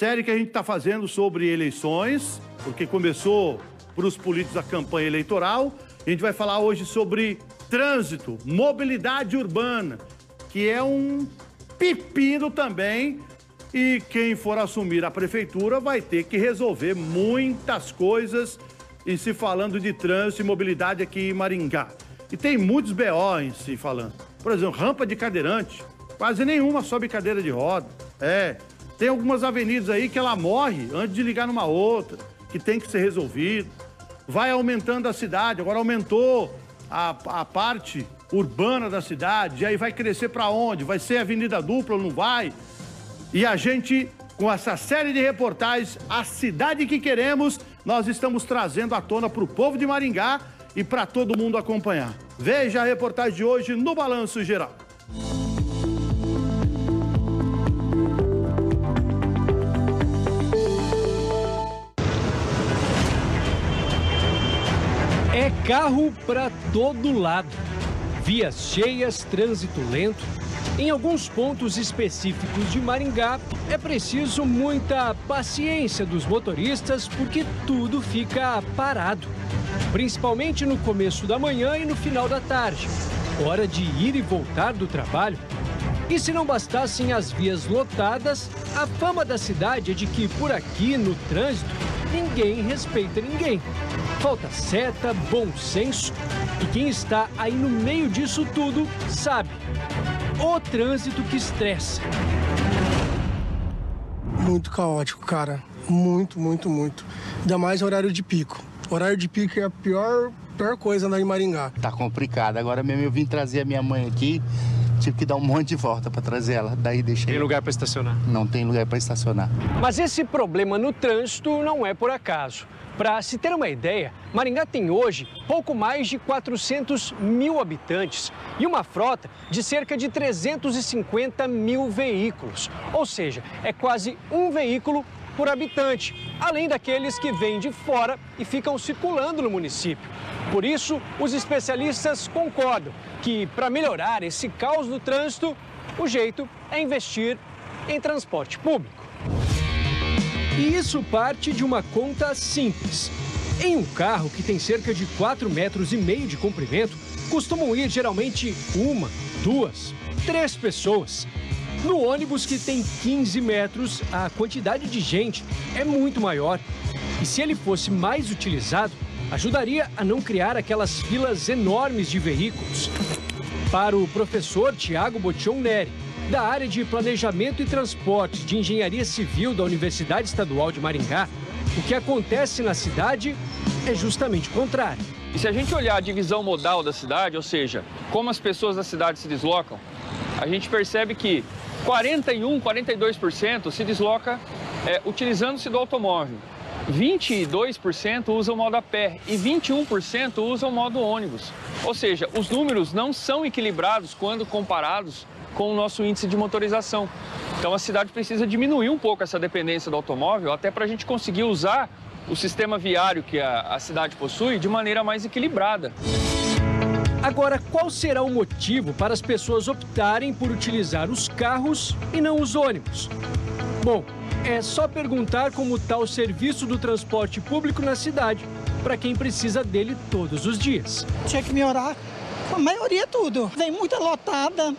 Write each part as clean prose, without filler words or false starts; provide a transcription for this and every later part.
Série que a gente está fazendo sobre eleições, porque começou para os políticos a campanha eleitoral. A gente vai falar hoje sobre trânsito, mobilidade urbana, que é um pepino também. E quem for assumir a prefeitura vai ter que resolver muitas coisas. E se falando de trânsito e mobilidade aqui em Maringá. E tem muitos BO em se falando. Por exemplo, rampa de cadeirante. Quase nenhuma sobe cadeira de roda. Tem algumas avenidas aí que ela morre antes de ligar numa outra, que tem que ser resolvido. Vai aumentando a cidade, agora aumentou a parte urbana da cidade, e aí vai crescer para onde? Vai ser avenida dupla ou não vai? E a gente, com essa série de reportagens, a cidade que queremos, nós estamos trazendo à tona para o povo de Maringá e para todo mundo acompanhar. Veja a reportagem de hoje no Balanço Geral. É carro para todo lado. Vias cheias, trânsito lento. Em alguns pontos específicos de Maringá, é preciso muita paciência dos motoristas porque tudo fica parado. Principalmente no começo da manhã e no final da tarde. Hora de ir e voltar do trabalho. E se não bastassem as vias lotadas, a fama da cidade é de que por aqui, no trânsito, ninguém respeita ninguém. Falta seta, bom senso e quem está aí no meio disso tudo sabe. O trânsito que estressa. Muito caótico, cara. Muito. Ainda mais horário de pico. Horário de pico é a pior coisa andar em Maringá. Tá complicado. Agora mesmo eu vim trazer a minha mãe aqui. Tive que dar um monte de volta para trazer ela. Daí deixei. Tem lugar para estacionar? Não tem lugar para estacionar. Mas esse problema no trânsito não é por acaso. Para se ter uma ideia, Maringá tem hoje pouco mais de 400 mil habitantes e uma frota de cerca de 350 mil veículos. Ou seja, é quase um veículo por habitante, além daqueles que vêm de fora e ficam circulando no município. Por isso, os especialistas concordam que, para melhorar esse caos no trânsito, o jeito é investir em transporte público. E isso parte de uma conta simples. Em um carro que tem cerca de 4,5 metros de comprimento, costumam ir geralmente 1, 2, 3 pessoas. No ônibus, que tem 15 metros, a quantidade de gente é muito maior. E se ele fosse mais utilizado, ajudaria a não criar aquelas filas enormes de veículos. Para o professor Tiago Botion Neri, da área de Planejamento e Transportes de Engenharia Civil da Universidade Estadual de Maringá, o que acontece na cidade é justamente o contrário. E se a gente olhar a divisão modal da cidade, ou seja, como as pessoas da cidade se deslocam, a gente percebe que 42% se desloca utilizando-se do automóvel. 22% usam o modo a pé e 21% usam o modo ônibus. Ou seja, os números não são equilibrados quando comparados com o nosso índice de motorização. Então a cidade precisa diminuir um pouco essa dependência do automóvel, até para a gente conseguir usar o sistema viário que a cidade possui de maneira mais equilibrada. Agora, qual será o motivo para as pessoas optarem por utilizar os carros e não os ônibus? Bom, é só perguntar como está o serviço do transporte público na cidade, para quem precisa dele todos os dias. Tinha que melhorar, a maioria tudo. Vem muita lotada,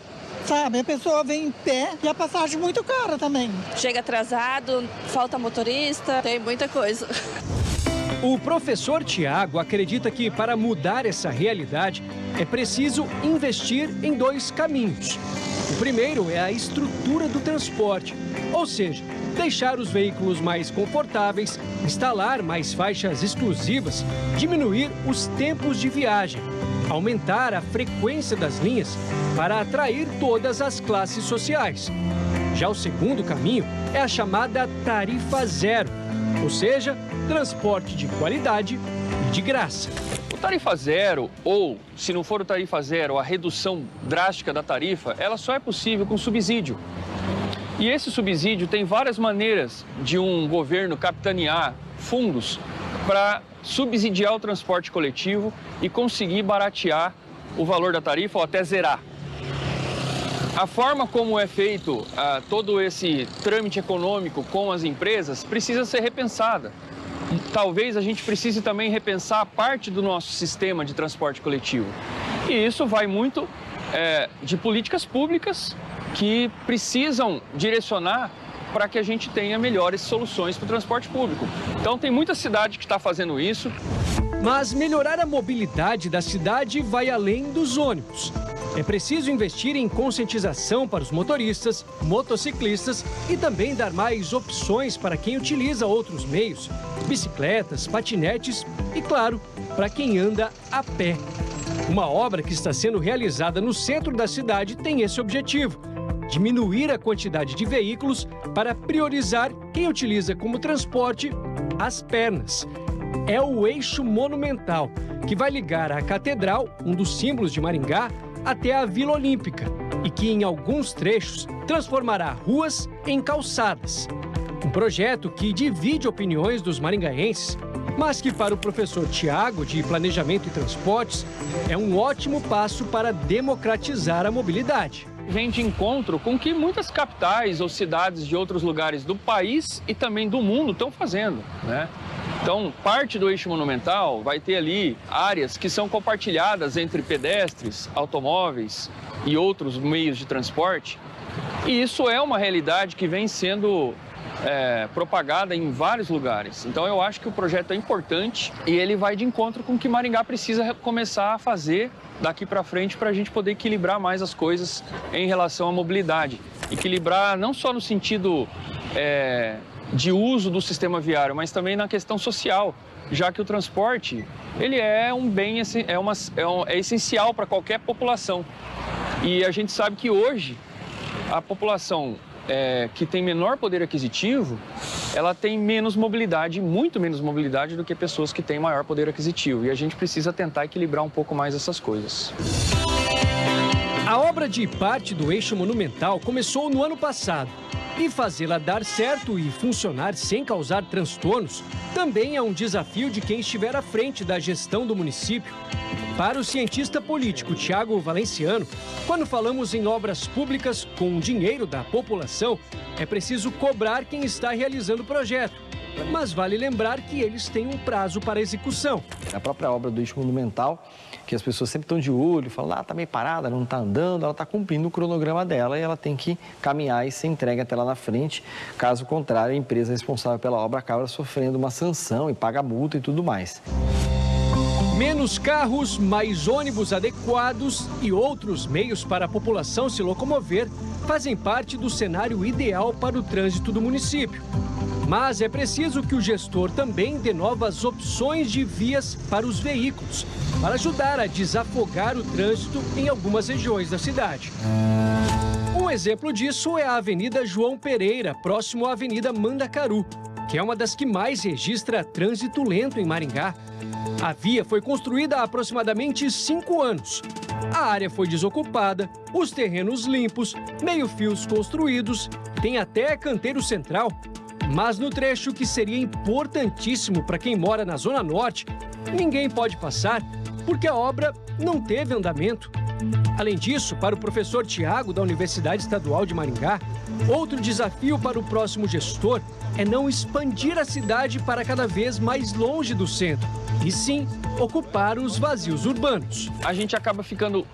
sabe? A pessoa vem em pé e a passagem muito cara também. Chega atrasado, falta motorista, tem muita coisa. O professor Tiago acredita que para mudar essa realidade é preciso investir em 2 caminhos. O primeiro é a estrutura do transporte, ou seja, deixar os veículos mais confortáveis, instalar mais faixas exclusivas, diminuir os tempos de viagem, aumentar a frequência das linhas para atrair todas as classes sociais. Já o segundo caminho é a chamada tarifa zero, ou seja, transporte de qualidade e de graça. O tarifa zero, ou se não for o tarifa zero, a redução drástica da tarifa, ela só é possível com subsídio. E esse subsídio tem várias maneiras de um governo capitanear fundos para subsidiar o transporte coletivo e conseguir baratear o valor da tarifa ou até zerar. A forma como é feito todo esse trâmite econômico com as empresas precisa ser repensada. Talvez a gente precise também repensar parte do nosso sistema de transporte coletivo. E isso vai muito de políticas públicas que precisam direcionar para que a gente tenha melhores soluções para o transporte público. Então tem muita cidade que está fazendo isso. Mas melhorar a mobilidade da cidade vai além dos ônibus. É preciso investir em conscientização para os motoristas, motociclistas e também dar mais opções para quem utiliza outros meios, bicicletas, patinetes e, claro, para quem anda a pé. Uma obra que está sendo realizada no centro da cidade tem esse objetivo: diminuir a quantidade de veículos para priorizar quem utiliza como transporte as pernas. É o eixo monumental, que vai ligar a Catedral, um dos símbolos de Maringá, até a Vila Olímpica e que, em alguns trechos, transformará ruas em calçadas. Um projeto que divide opiniões dos maringaenses, mas que, para o professor Tiago, de Planejamento e Transportes, é um ótimo passo para democratizar a mobilidade. Vem de encontro com o que muitas capitais ou cidades de outros lugares do país e também do mundo estão fazendo, né? Então, parte do eixo monumental vai ter ali áreas que são compartilhadas entre pedestres, automóveis e outros meios de transporte. E isso é uma realidade que vem sendo propagada em vários lugares. Então, eu acho que o projeto é importante e ele vai de encontro com o que Maringá precisa começar a fazer daqui para frente para a gente poder equilibrar mais as coisas em relação à mobilidade. Equilibrar não só no sentido de uso do sistema viário, mas também na questão social, já que o transporte ele é um bem, é essencial para qualquer população. E a gente sabe que hoje a população que tem menor poder aquisitivo, ela tem menos mobilidade, muito menos mobilidade do que pessoas que têm maior poder aquisitivo. E a gente precisa tentar equilibrar um pouco mais essas coisas. A obra de parte do eixo monumental começou no ano passado. E fazê-la dar certo e funcionar sem causar transtornos também é um desafio de quem estiver à frente da gestão do município. Para o cientista político Tiago Valenciano, quando falamos em obras públicas com o dinheiro da população, é preciso cobrar quem está realizando o projeto. Mas vale lembrar que eles têm um prazo para execução. A própria obra do eixo monumental, que as pessoas sempre estão de olho, falam, está meio parada, não está andando, ela está cumprindo o cronograma dela e ela tem que caminhar e ser entregue até lá na frente. Caso contrário, a empresa responsável pela obra acaba sofrendo uma sanção e paga multa e tudo mais. Menos carros, mais ônibus adequados e outros meios para a população se locomover fazem parte do cenário ideal para o trânsito do município. Mas é preciso que o gestor também dê novas opções de vias para os veículos, para ajudar a desafogar o trânsito em algumas regiões da cidade. Um exemplo disso é a Avenida João Pereira, próximo à Avenida Mandacaru, que é uma das que mais registra trânsito lento em Maringá. A via foi construída há aproximadamente 5 anos. A área foi desocupada, os terrenos limpos, meio-fios construídos, tem até canteiro central. Mas no trecho que seria importantíssimo para quem mora na Zona Norte, ninguém pode passar porque a obra não teve andamento. Além disso, para o professor Tiago, da Universidade Estadual de Maringá, outro desafio para o próximo gestor é não expandir a cidade para cada vez mais longe do centro, e sim ocupar os vazios urbanos. A gente acaba ficando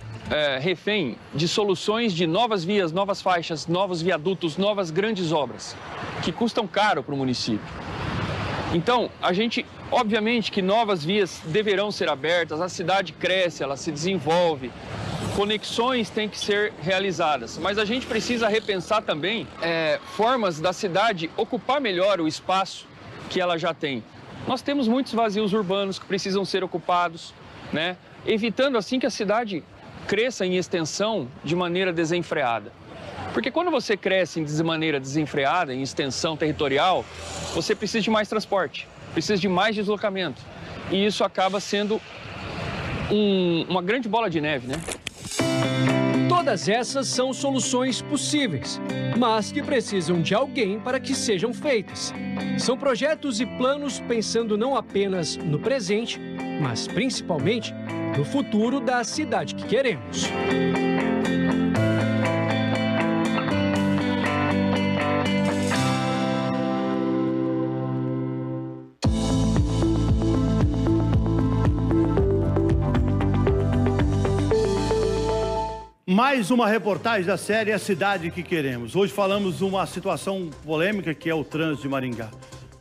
refém de soluções de novas vias, novas faixas, novos viadutos, novas grandes obras, que custam caro para o município. Então, obviamente que novas vias deverão ser abertas, a cidade cresce, ela se desenvolve, conexões têm que ser realizadas, mas a gente precisa repensar também formas da cidade ocupar melhor o espaço que ela já tem. Nós temos muitos vazios urbanos que precisam ser ocupados, né? Evitando assim que a cidade cresça em extensão de maneira desenfreada. Porque quando você cresce de maneira desenfreada, em extensão territorial, você precisa de mais transporte, precisa de mais deslocamento. E isso acaba sendo uma grande bola de neve, né? Todas essas são soluções possíveis, mas que precisam de alguém para que sejam feitas. São projetos e planos pensando não apenas no presente, mas principalmente no futuro da cidade que queremos. Mais uma reportagem da série A Cidade que Queremos. Hoje falamos de uma situação polêmica que é o trânsito de Maringá.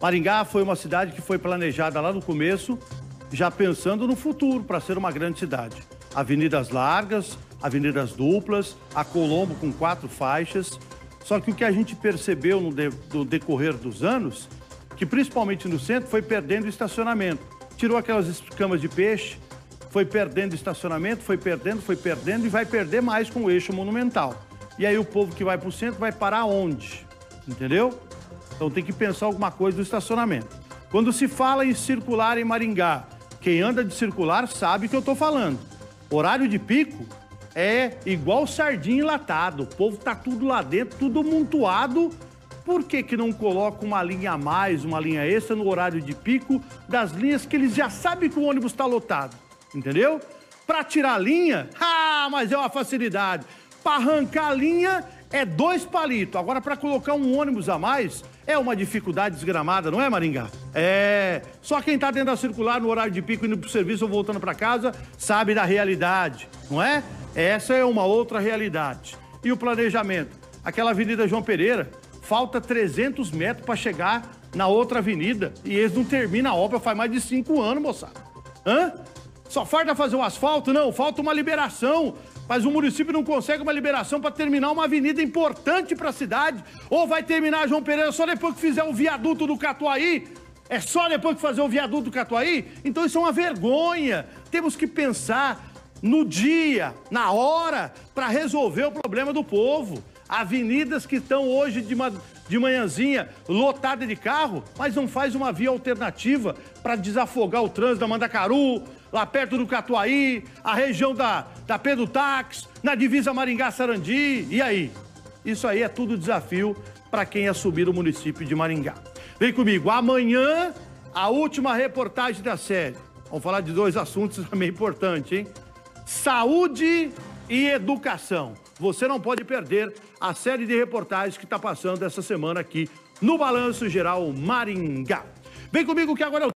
Maringá foi uma cidade que foi planejada lá no começo, já pensando no futuro, para ser uma grande cidade. Avenidas largas, avenidas duplas, a Colombo com 4 faixas. Só que o que a gente percebeu no decorrer dos anos, que principalmente no centro, foi perdendo estacionamento. Tirou aquelas escamas de peixe, foi perdendo estacionamento, foi perdendo e vai perder mais com o eixo monumental. E aí o povo que vai para o centro vai parar onde? Entendeu? Então tem que pensar alguma coisa do estacionamento. Quando se fala em circular em Maringá, quem anda de circular sabe o que eu estou falando. Horário de pico é igual sardinha enlatado. O povo tá tudo lá dentro, tudo amontoado. Por que que não coloca uma linha a mais, uma linha extra no horário de pico das linhas que eles já sabem que o ônibus está lotado? Entendeu? Para tirar a linha, mas é uma facilidade. Para arrancar a linha é 2 palitos. Agora, para colocar um ônibus a mais, é uma dificuldade desgramada, não é, Maringá? É. Só quem está dentro da circular no horário de pico, indo para o serviço ou voltando para casa, sabe da realidade, não é? Essa é uma outra realidade. E o planejamento? Aquela Avenida João Pereira, falta 300 metros para chegar na outra avenida e eles não terminam a obra faz mais de 5 anos, moçada. Hã? Só falta fazer o asfalto? Não, falta uma liberação. Mas o município não consegue uma liberação para terminar uma avenida importante para a cidade. Ou vai terminar a João Pereira só depois que fizer o viaduto do Catuaí? É só depois que fazer o viaduto do Catuaí? Então isso é uma vergonha. Temos que pensar no dia, na hora, para resolver o problema do povo. Avenidas que estão hoje de manhãzinha lotadas de carro, mas não faz uma via alternativa para desafogar o trânsito da Mandacaru, lá perto do Catuaí, a região da Pedro Táxi, na divisa Maringá-Sarandi. E aí? Isso aí é tudo desafio para quem assumir o município de Maringá. Vem comigo, amanhã, a última reportagem da série. Vamos falar de 2 assuntos também importantes, hein? Saúde e educação. Você não pode perder a série de reportagens que está passando essa semana aqui no Balanço Geral Maringá. Vem comigo que agora eu